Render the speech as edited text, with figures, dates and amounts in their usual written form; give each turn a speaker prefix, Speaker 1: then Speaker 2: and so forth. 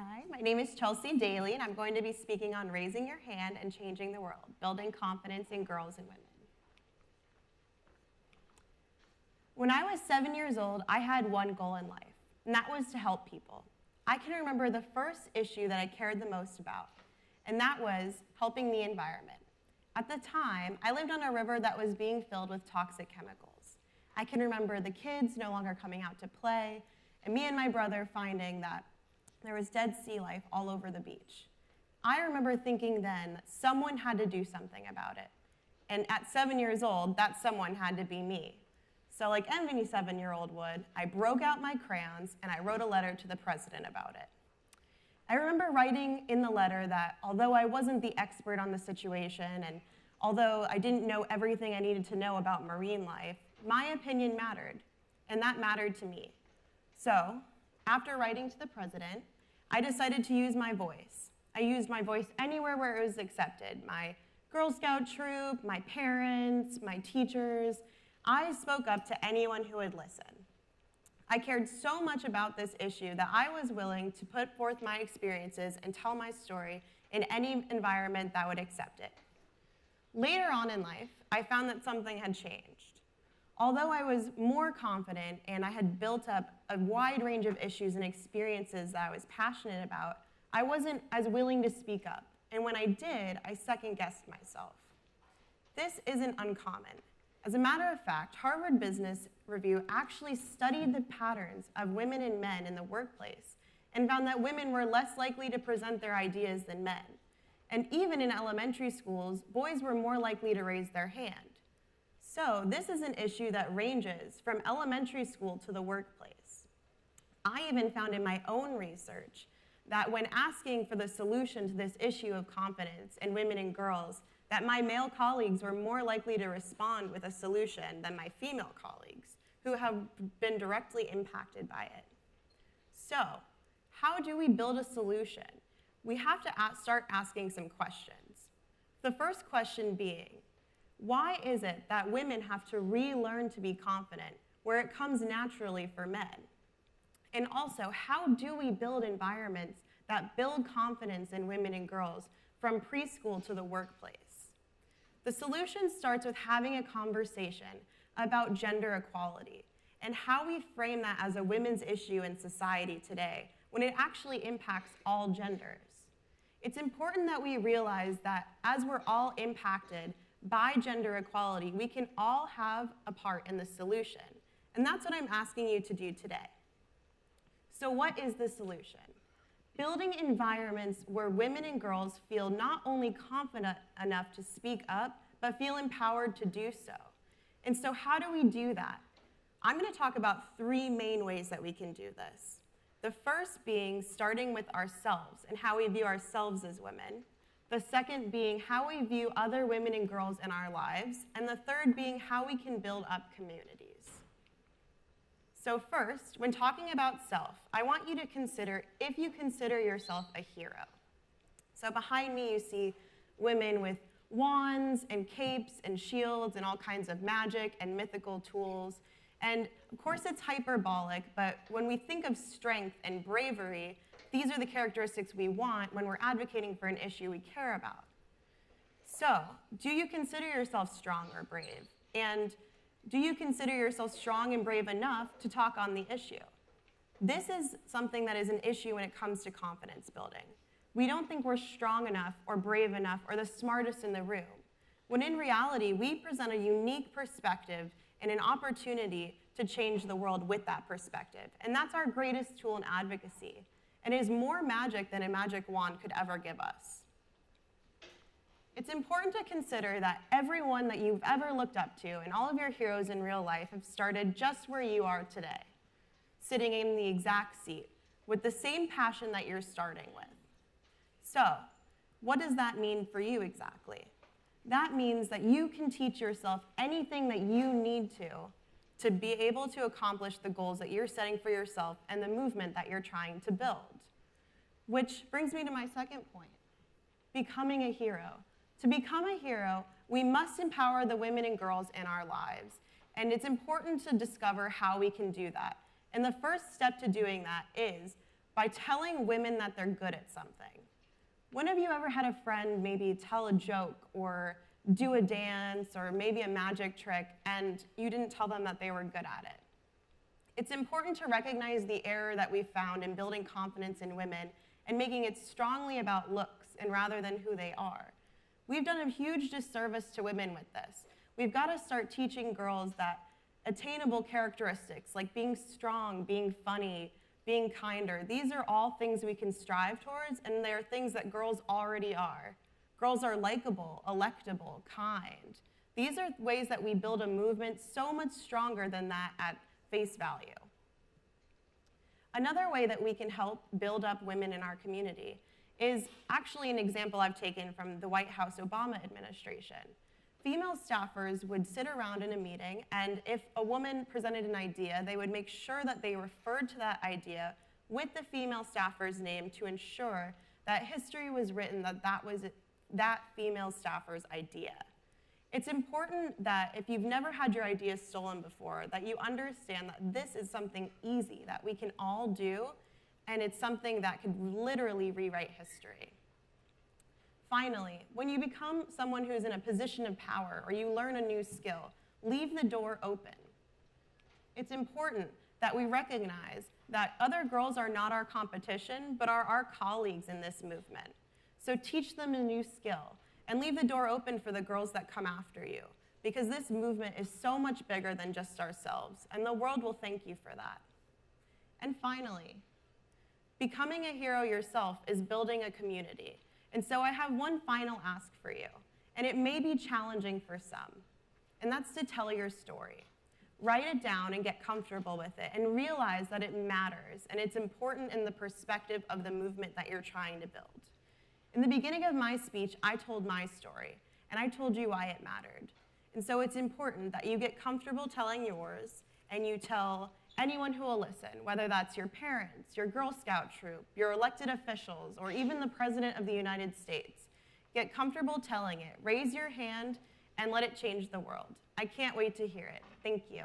Speaker 1: Hi, my name is Chelsea Daley, and I'm going to be speaking on raising your hand and changing the world, building confidence in girls and women. When I was 7 years old, I had one goal in life, and that was to help people. I can remember the first issue that I cared the most about, and that was helping the environment. At the time, I lived on a river that was being filled with toxic chemicals. I can remember the kids no longer coming out to play, and me and my brother finding that there was dead sea life all over the beach. I remember thinking then that someone had to do something about it. And at 7 years old, that someone had to be me. So like any 7-year-old would, I broke out my crayons and I wrote a letter to the president about it. I remember writing in the letter that although I wasn't the expert on the situation and although I didn't know everything I needed to know about marine life, my opinion mattered, and that mattered to me. So, after writing to the president, I decided to use my voice. I used my voice anywhere where it was accepted. My Girl Scout troop, my parents, my teachers. I spoke up to anyone who would listen. I cared so much about this issue that I was willing to put forth my experiences and tell my story in any environment that would accept it. Later on in life, I found that something had changed. Although I was more confident and I had built up a wide range of issues and experiences that I was passionate about, I wasn't as willing to speak up. And when I did, I second-guessed myself. This isn't uncommon. As a matter of fact, Harvard Business Review actually studied the patterns of women and men in the workplace and found that women were less likely to present their ideas than men. And even in elementary schools, boys were more likely to raise their hand. So this is an issue that ranges from elementary school to the workplace. I even found in my own research that when asking for the solution to this issue of confidence in women and girls, that my male colleagues were more likely to respond with a solution than my female colleagues, who have been directly impacted by it. So, how do we build a solution? We have to start asking some questions. The first question being, why is it that women have to relearn to be confident where it comes naturally for men? And also, how do we build environments that build confidence in women and girls from preschool to the workplace? The solution starts with having a conversation about gender equality and how we frame that as a women's issue in society today when it actually impacts all genders. It's important that we realize that as we're all impacted by gender equality, we can all have a part in the solution. And that's what I'm asking you to do today. So what is the solution? Building environments where women and girls feel not only confident enough to speak up, but feel empowered to do so. And so how do we do that? I'm going to talk about 3 main ways that we can do this. The first being starting with ourselves and how we view ourselves as women. The second being how we view other women and girls in our lives. And the third being how we can build up communities. So first, when talking about self, I want you to consider if you consider yourself a hero. So behind me you see women with wands and capes and shields and all kinds of magic and mythical tools. And of course it's hyperbolic, but when we think of strength and bravery, these are the characteristics we want when we're advocating for an issue we care about. So, do you consider yourself strong or brave? And do you consider yourself strong and brave enough to talk on the issue? This is something that is an issue when it comes to confidence building. We don't think we're strong enough or brave enough or the smartest in the room, when in reality, we present a unique perspective and an opportunity to change the world with that perspective. And that's our greatest tool in advocacy. And it is more magic than a magic wand could ever give us. It's important to consider that everyone that you've ever looked up to and all of your heroes in real life have started just where you are today, sitting in the exact seat with the same passion that you're starting with. So, what does that mean for you exactly? That means that you can teach yourself anything that you need to be able to accomplish the goals that you're setting for yourself and the movement that you're trying to build. Which brings me to my second point, becoming a hero. To become a hero, we must empower the women and girls in our lives. And it's important to discover how we can do that. And the first step to doing that is by telling women that they're good at something. When have you ever had a friend maybe tell a joke or do a dance or maybe a magic trick and you didn't tell them that they were good at it? It's important to recognize the error that we found in building confidence in women and making it strongly about looks and rather than who they are. We've done a huge disservice to women with this. We've got to start teaching girls that attainable characteristics like being strong, being funny, being kinder, these are all things we can strive towards, and they're things that girls already are. Girls are likable, electable, kind. These are ways that we build a movement so much stronger than that at face value. Another way that we can help build up women in our community is actually an example I've taken from the White House Obama administration. Female staffers would sit around in a meeting, and if a woman presented an idea, they would make sure that they referred to that idea with the female staffer's name to ensure that history was written that that was that female staffer's idea. It's important that if you've never had your idea stolen before, that you understand that this is something easy that we can all do, and it's something that could literally rewrite history. Finally, when you become someone who's in a position of power or you learn a new skill, leave the door open. It's important that we recognize that other girls are not our competition, but are our colleagues in this movement. So teach them a new skill and leave the door open for the girls that come after you, because this movement is so much bigger than just ourselves, and the world will thank you for that. And finally, becoming a hero yourself is building a community. And so I have one final ask for you, and it may be challenging for some, and that's to tell your story. Write it down and get comfortable with it, and realize that it matters, and it's important in the perspective of the movement that you're trying to build. In the beginning of my speech, I told my story, and I told you why it mattered. And so it's important that you get comfortable telling yours, and you tell anyone who will listen, whether that's your parents, your Girl Scout troop, your elected officials, or even the President of the United States. Get comfortable telling it. Raise your hand and let it change the world. I can't wait to hear it. Thank you.